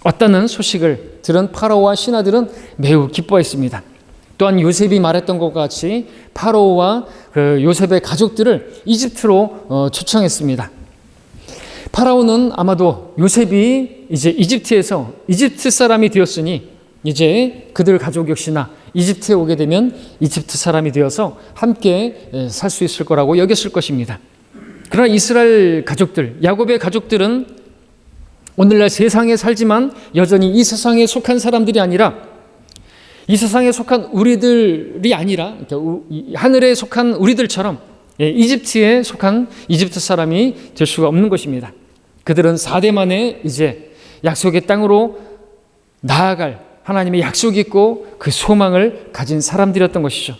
왔다는 소식을 들은 파라오와 신하들은 매우 기뻐했습니다. 또한 요셉이 말했던 것과 같이 파라오와 그 요셉의 가족들을 이집트로 초청했습니다. 파라오는 아마도 요셉이 이제 이집트에서 이집트 사람이 되었으니 이제 그들 가족 역시나 이집트에 오게 되면 이집트 사람이 되어서 함께 살 수 있을 거라고 여겼을 것입니다. 그러나 이스라엘 가족들, 야곱의 가족들은 오늘날 세상에 살지만 여전히 이 세상에 속한 사람들이 아니라 이 세상에 속한 우리들이 아니라 하늘에 속한 우리들처럼 이집트에 속한 이집트 사람이 될 수가 없는 것입니다. 그들은 4대 만에 이제 약속의 땅으로 나아갈 하나님의 약속이 있고 그 소망을 가진 사람들이었던 것이죠.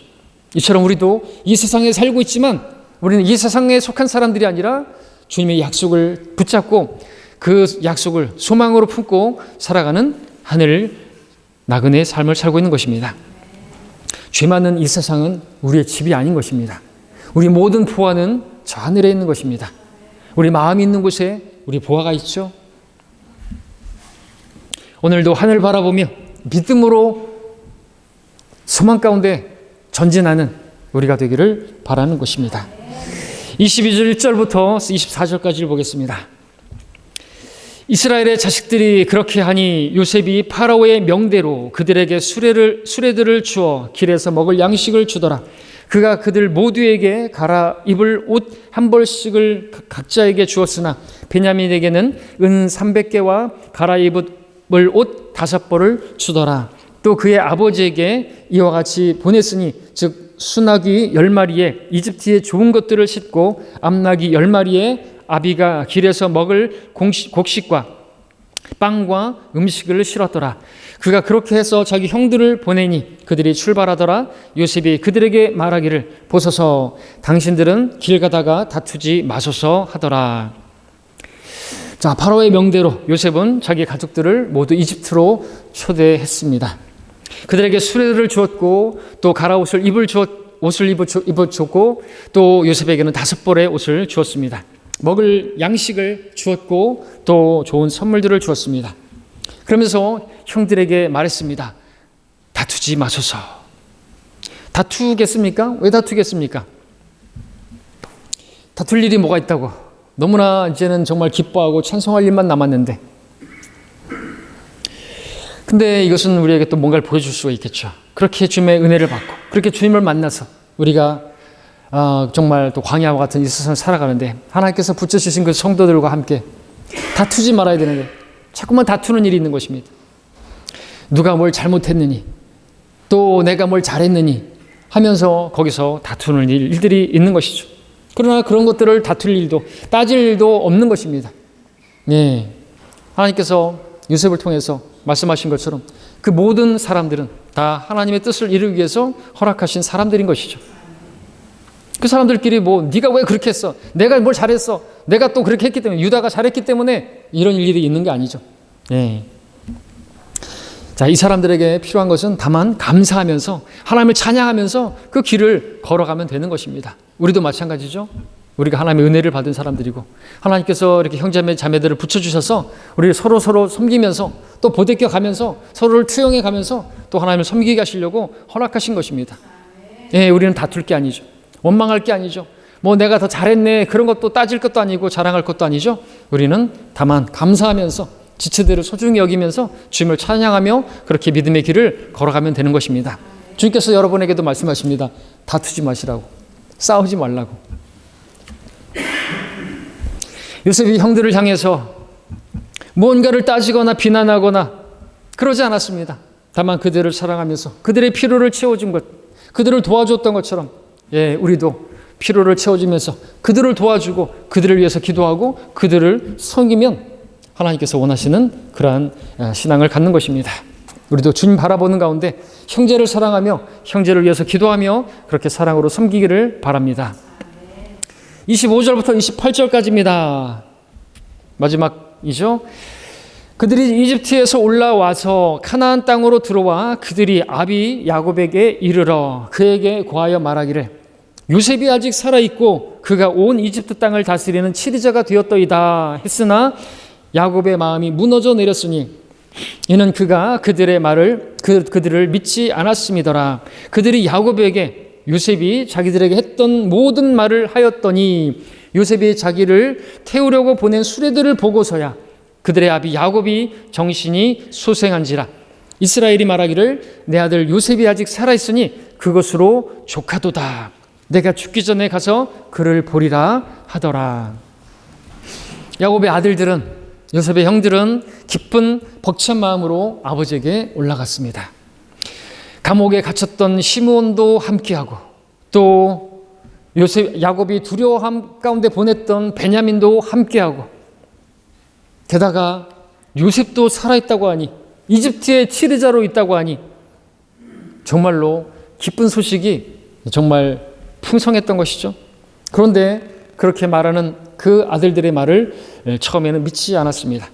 이처럼 우리도 이 세상에 살고 있지만 우리는 이 세상에 속한 사람들이 아니라 주님의 약속을 붙잡고 그 약속을 소망으로 품고 살아가는 하늘 나그네의 삶을 살고 있는 것입니다. 죄 많은 이 세상은 우리의 집이 아닌 것입니다. 우리 모든 보화는 저 하늘에 있는 것입니다. 우리 마음이 있는 곳에 우리 보화가 있죠. 오늘도 하늘 바라보며 믿음으로 소망 가운데 전진하는 우리가 되기를 바라는 것입니다. 22절 1절부터 24절까지를 보겠습니다. 이스라엘의 자식들이 그렇게 하니 요셉이 파라오의 명대로 그들에게 수레들을 주어 길에서 먹을 양식을 주더라. 그가 그들 모두에게 갈아입을 옷 한 벌씩을 각자에게 주었으나 베냐민에게는 은 300개와 갈아입을 옷 5벌을 주더라. 또 그의 아버지에게 이와 같이 보냈으니 즉 순나귀 10마리에 이집트의 좋은 것들을 싣고 암나귀 10마리에 아비가 길에서 먹을 곡식과 빵과 음식을 실었더라. 그가 그렇게 해서 자기 형들을 보내니 그들이 출발하더라. 요셉이 그들에게 말하기를 보소서 당신들은 길 가다가 다투지 마소서 하더라. 자, 파라오의 명대로 요셉은 자기 가족들을 모두 이집트로 초대했습니다. 그들에게 수레를 주었고 또 갈아옷을 옷을 입어줬고 또 요셉에게는 5벌의 옷을 주었습니다. 먹을 양식을 주었고 또 좋은 선물들을 주었습니다. 그러면서 형들에게 말했습니다. 다투지 마소서. 다투겠습니까? 왜 다투겠습니까? 다툴 일이 뭐가 있다고. 너무나 이제는 정말 기뻐하고 찬송할 일만 남았는데. 근데 이것은 우리에게 또 뭔가를 보여줄 수가 있겠죠. 그렇게 주님의 은혜를 받고 그렇게 주님을 만나서 우리가 정말 또 광야와 같은 이 세상을 살아가는데 하나님께서 붙여주신 그 성도들과 함께 다투지 말아야 되는데 자꾸만 다투는 일이 있는 것입니다. 누가 뭘 잘못했느니 또 내가 뭘 잘했느니 하면서 거기서 다투는 일들이 있는 것이죠. 그러나 그런 것들을 다툴 일도 따질 일도 없는 것입니다. 네. 하나님께서 요셉을 통해서 말씀하신 것처럼 그 모든 사람들은 다 하나님의 뜻을 이루기 위해서 허락하신 사람들인 것이죠. 그 사람들끼리 네가 왜 그렇게 했어? 내가 뭘 잘했어? 내가 또 그렇게 했기 때문에 유다가 잘했기 때문에 이런 일이 있는 게 아니죠. 네. 자, 이 사람들에게 필요한 것은 다만 감사하면서 하나님을 찬양하면서 그 길을 걸어가면 되는 것입니다. 우리도 마찬가지죠. 우리가 하나님의 은혜를 받은 사람들이고 하나님께서 이렇게 형제매 자매들을 붙여주셔서 우리 서로 섬기면서 또 보대껴 가면서 서로를 투영해 가면서 또 하나님을 섬기게 하시려고 허락하신 것입니다. 예, 우리는 다툴 게 아니죠. 원망할 게 아니죠. 뭐 내가 더 잘했네 그런 것도 따질 것도 아니고 자랑할 것도 아니죠. 우리는 다만 감사하면서 지체들을 소중히 여기면서 주님을 찬양하며 그렇게 믿음의 길을 걸어가면 되는 것입니다. 주님께서 여러분에게도 말씀하십니다. 다투지 마시라고, 싸우지 말라고. 요셉이 형들을 향해서 무언가를 따지거나 비난하거나 그러지 않았습니다. 다만 그들을 사랑하면서 그들의 필요를 채워준 것, 그들을 도와줬던 것처럼 우리도 필요를 채워주면서 그들을 도와주고 그들을 위해서 기도하고 그들을 섬기면 하나님께서 원하시는 그러한 신앙을 갖는 것입니다. 우리도 주님 바라보는 가운데 형제를 사랑하며 형제를 위해서 기도하며 그렇게 사랑으로 섬기기를 바랍니다. 25절부터 28절까지입니다. 마지막이죠. 그들이 이집트에서 올라와서 가나안 땅으로 들어와 그들이 아비 야곱에게 이르러 그에게 고하여 말하기를 요셉이 아직 살아있고 그가 온 이집트 땅을 다스리는 치리자가 되었더이다 했으나 야곱의 마음이 무너져 내렸으니 이는 그가 그들의 말을 그들을 믿지 않았음이더라. 그들이 야곱에게 요셉이 자기들에게 했던 모든 말을 하였더니 요셉이 자기를 태우려고 보낸 수레들을 보고서야 그들의 아비 야곱이 정신이 소생한지라. 이스라엘이 말하기를 내 아들 요셉이 아직 살아있으니 그것으로 조카도다. 내가 죽기 전에 가서 그를 보리라 하더라. 야곱의 아들들은, 요셉의 형들은 기쁜 벅찬 마음으로 아버지에게 올라갔습니다. 감옥에 갇혔던 시므온도 함께하고 또 야곱이 두려워함 가운데 보냈던 베냐민도 함께하고 게다가 요셉도 살아있다고 하니 이집트의 치르자로 있다고 하니 정말로 기쁜 소식이 정말 풍성했던 것이죠. 그런데 그렇게 말하는 그 아들들의 말을 처음에는 믿지 않았습니다.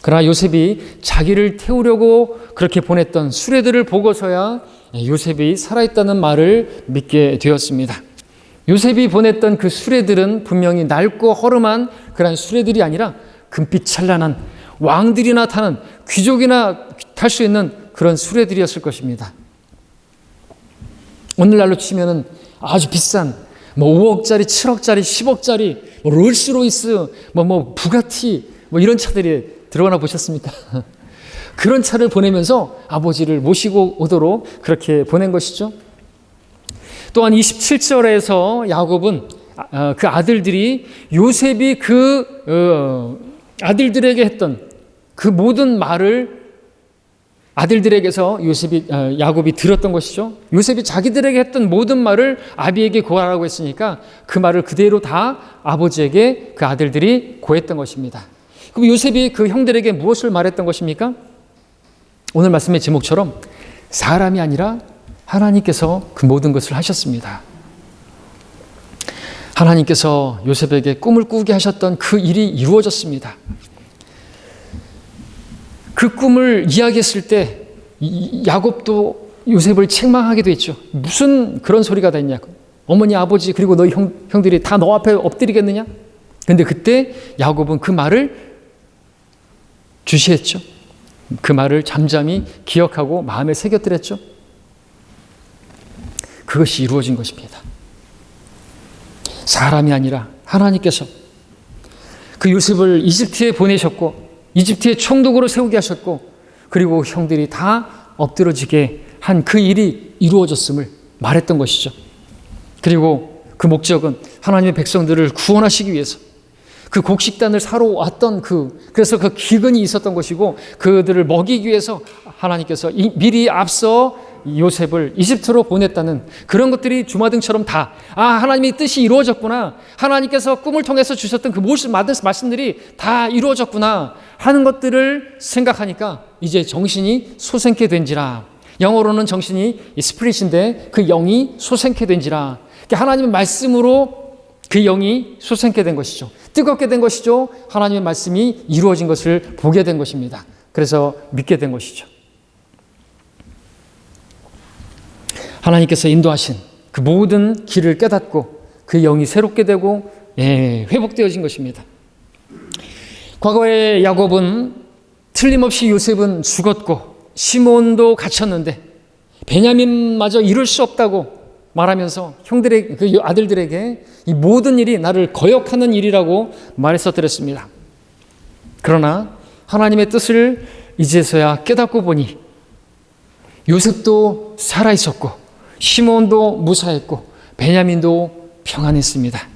그러나 요셉이 자기를 태우려고 그렇게 보냈던 수레들을 보고서야 요셉이 살아있다는 말을 믿게 되었습니다. 요셉이 보냈던 그 수레들은 분명히 낡고 허름한 그런 수레들이 아니라 금빛 찬란한 왕들이나 타는 귀족이나 탈 수 있는 그런 수레들이었을 것입니다. 오늘날로 치면은 아주 비싼 5억짜리, 7억짜리, 10억짜리 롤스로이스, 부가티 이런 차들이 들어가나 보셨습니까? 그런 차를 보내면서 아버지를 모시고 오도록 그렇게 보낸 것이죠. 또한 27절에서 야곱은 그 아들들이 요셉이 아들들에게 했던 그 모든 말을 아들들에게서 야곱이 들었던 것이죠. 요셉이 자기들에게 했던 모든 말을 아비에게 고하라고 했으니까 그 말을 그대로 다 아버지에게 그 아들들이 고했던 것입니다. 그럼 요셉이 그 형들에게 무엇을 말했던 것입니까? 오늘 말씀의 제목처럼 사람이 아니라 하나님께서 그 모든 것을 하셨습니다. 하나님께서 요셉에게 꿈을 꾸게 하셨던 그 일이 이루어졌습니다. 그 꿈을 이야기했을 때 야곱도 요셉을 책망하기도 했죠. 무슨 그런 소리가 다 있냐고. 어머니, 아버지 그리고 너희 형들이 다 너 앞에 엎드리겠느냐? 그런데 그때 야곱은 그 말을 주시했죠. 그 말을 잠잠히 기억하고 마음에 새겨들었죠. 그것이 이루어진 것입니다. 사람이 아니라 하나님께서 그 요셉을 이집트에 보내셨고 이집트의 총독으로 세우게 하셨고 그리고 형들이 다 엎드러지게 한 그 일이 이루어졌음을 말했던 것이죠. 그리고 그 목적은 하나님의 백성들을 구원하시기 위해서 그 곡식단을 사러 왔던 그래서 그 기근이 있었던 것이고 그들을 먹이기 위해서 하나님께서 미리 앞서 요셉을 이집트로 보냈다는 그런 것들이 주마등처럼 다 하나님의 뜻이 이루어졌구나, 하나님께서 꿈을 통해서 주셨던 그 모든 말씀들이 다 이루어졌구나 하는 것들을 생각하니까 이제 정신이 솟게 된지라. 영어로는 정신이 스피릿인데 그 영이 솟게 된지라. 하나님의 말씀으로 그 영이 솟게 된 것이죠. 뜨겁게 된 것이죠. 하나님의 말씀이 이루어진 것을 보게 된 것입니다. 그래서 믿게 된 것이죠. 하나님께서 인도하신 그 모든 길을 깨닫고 그 영이 새롭게 되고 회복되어진 것입니다. 과거에 야곱은 틀림없이 요셉은 죽었고 시몬도 갇혔는데 베냐민마저 이룰 수 없다고 말하면서 형들의 그 아들들에게 이 모든 일이 나를 거역하는 일이라고 말했었더랬습니다. 그러나 하나님의 뜻을 이제서야 깨닫고 보니 요셉도 살아 있었고 시몬도 무사했고 베냐민도 평안했습니다.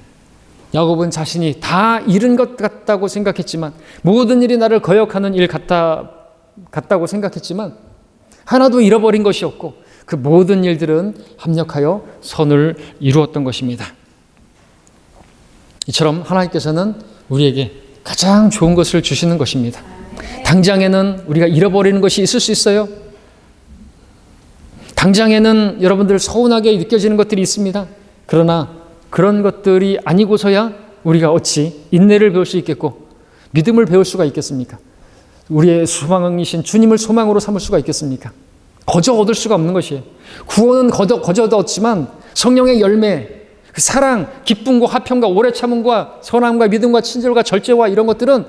야곱은 자신이 다 잃은 것 같다고 생각했지만, 모든 일이 나를 거역하는 일 같다고 생각했지만 하나도 잃어버린 것이 없고 그 모든 일들은 합력하여 선을 이루었던 것입니다. 이처럼 하나님께서는 우리에게 가장 좋은 것을 주시는 것입니다. 당장에는 우리가 잃어버리는 것이 있을 수 있어요. 당장에는 여러분들 서운하게 느껴지는 것들이 있습니다. 그러나 그런 것들이 아니고서야 우리가 어찌 인내를 배울 수 있겠고 믿음을 배울 수가 있겠습니까? 우리의 소망이신 주님을 소망으로 삼을 수가 있겠습니까? 거저 얻을 수가 없는 것이에요. 구원은 거저 얻지만 성령의 열매, 그 사랑, 기쁨과 화평과 오래 참음과 선함과 믿음과 친절과 절제와 이런 것들은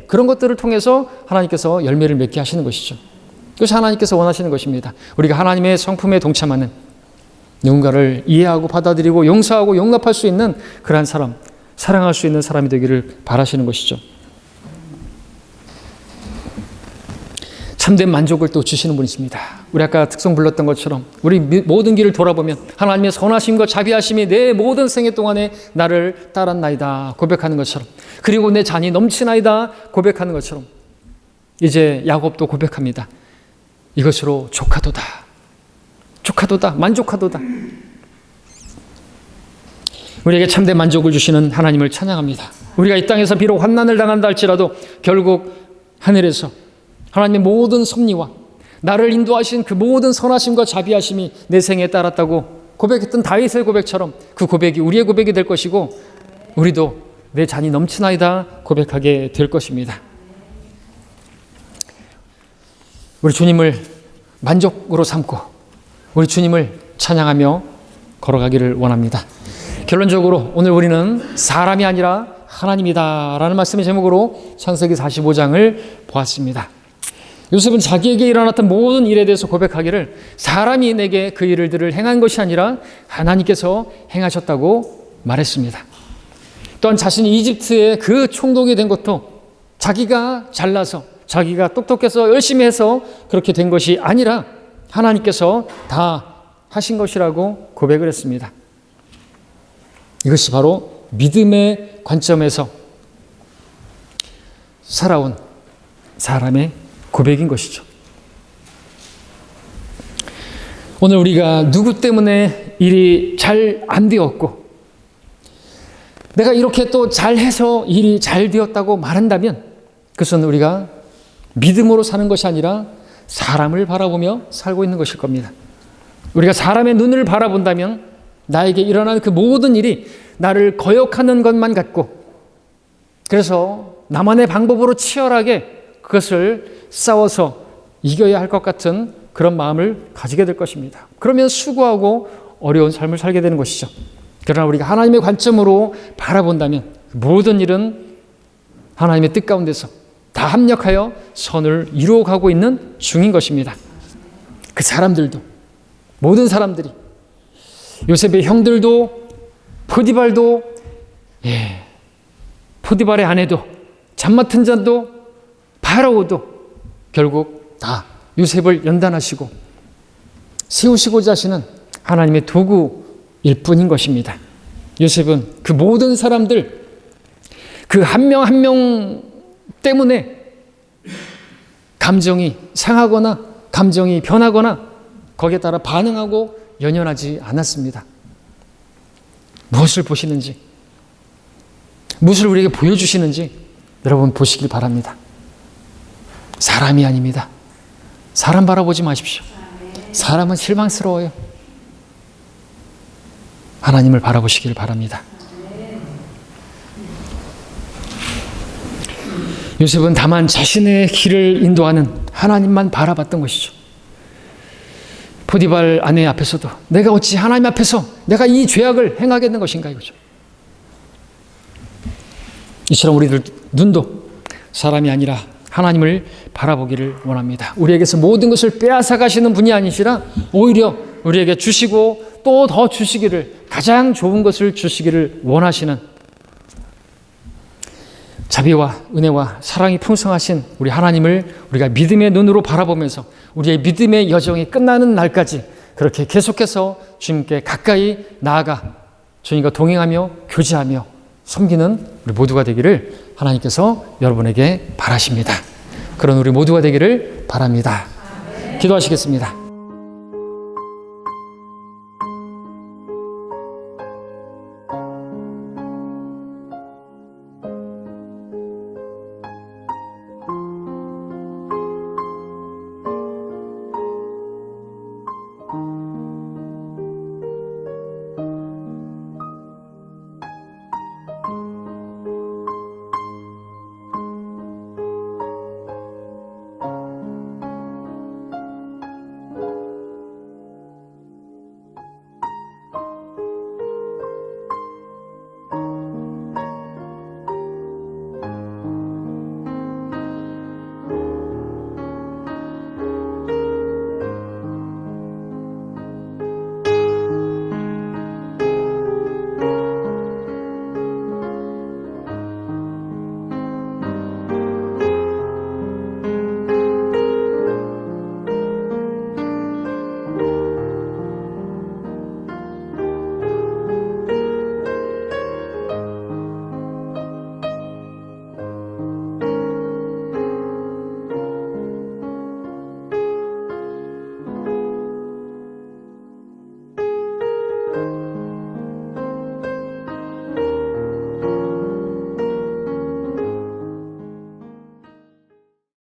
그런 것들을 통해서 하나님께서 열매를 맺게 하시는 것이죠. 그것이 하나님께서 원하시는 것입니다. 우리가 하나님의 성품에 동참하는, 누군가를 이해하고 받아들이고 용서하고 용납할 수 있는 그러한 사람, 사랑할 수 있는 사람이 되기를 바라시는 것이죠. 참된 만족을 또 주시는 분이십니다. 우리 아까 특송 불렀던 것처럼 우리 모든 길을 돌아보면 하나님의 선하심과 자비하심이 내 모든 생애 동안에 나를 따랐나이다 고백하는 것처럼, 그리고 내 잔이 넘치나이다 고백하는 것처럼 이제 야곱도 고백합니다. 이것으로 족하도다, 족하도다, 만족하도다. 우리에게 참된 만족을 주시는 하나님을 찬양합니다. 우리가 이 땅에서 비록 환난을 당한다 할지라도 결국 하늘에서 하나님의 모든 섭리와 나를 인도하신 그 모든 선하심과 자비하심이 내 생에 따랐다고 고백했던 다윗의 고백처럼 그 고백이 우리의 고백이 될 것이고, 우리도 내 잔이 넘치나이다 고백하게 될 것입니다. 우리 주님을 만족으로 삼고 우리 주님을 찬양하며 걸어가기를 원합니다. 결론적으로 오늘 우리는 사람이 아니라 하나님이다 라는 말씀의 제목으로 창세기 45장을 보았습니다. 요셉은 자기에게 일어났던 모든 일에 대해서 고백하기를 사람이 내게 그 일들을 행한 것이 아니라 하나님께서 행하셨다고 말했습니다. 또한 자신이 이집트의 그 총독이 된 것도 자기가 잘나서 자기가 똑똑해서 열심히 해서 그렇게 된 것이 아니라 하나님께서 다 하신 것이라고 고백을 했습니다. 이것이 바로 믿음의 관점에서 살아온 사람의 고백인 것이죠. 오늘 우리가 누구 때문에 일이 잘 안 되었고 내가 이렇게 또 잘해서 일이 잘 되었다고 말한다면 그것은 우리가 믿음으로 사는 것이 아니라 사람을 바라보며 살고 있는 것일 겁니다. 우리가 사람의 눈을 바라본다면 나에게 일어나는 그 모든 일이 나를 거역하는 것만 같고, 그래서 나만의 방법으로 치열하게 그것을 싸워서 이겨야 할 것 같은 그런 마음을 가지게 될 것입니다. 그러면 수고하고 어려운 삶을 살게 되는 것이죠. 그러나 우리가 하나님의 관점으로 바라본다면 모든 일은 하나님의 뜻 가운데서 다 합력하여 선을 이루어가고 있는 중인 것입니다. 그 사람들도, 모든 사람들이, 요셉의 형들도, 포디발도, 포디발의 아내도, 잡맡은 자도, 파라오도 결국 다 요셉을 연단하시고 세우시고자 하시는 하나님의 도구일 뿐인 것입니다. 요셉은 그 모든 사람들, 그 한 명 한 명 때문에 감정이 상하거나 감정이 변하거나 거기에 따라 반응하고 연연하지 않았습니다. 무엇을 보시는지, 무엇을 우리에게 보여주시는지 여러분 보시길 바랍니다. 사람이 아닙니다. 사람 바라보지 마십시오. 사람은 실망스러워요. 하나님을 바라보시길 바랍니다. 요셉은 다만 자신의 길을 인도하는 하나님만 바라봤던 것이죠. 포디발 아내 앞에서도 내가 어찌 하나님 앞에서 내가 이 죄악을 행하겠는 것인가 이거죠. 이처럼 우리들 눈도 사람이 아니라 하나님을 바라보기를 원합니다. 우리에게서 모든 것을 빼앗아 가시는 분이 아니시라 오히려 우리에게 주시고 또 더 주시기를, 가장 좋은 것을 주시기를 원하시는 자비와 은혜와 사랑이 풍성하신 우리 하나님을 우리가 믿음의 눈으로 바라보면서 우리의 믿음의 여정이 끝나는 날까지 그렇게 계속해서 주님께 가까이 나아가 주님과 동행하며 교제하며 섬기는 우리 모두가 되기를 하나님께서 여러분에게 바라십니다. 그런 우리 모두가 되기를 바랍니다. 기도하시겠습니다.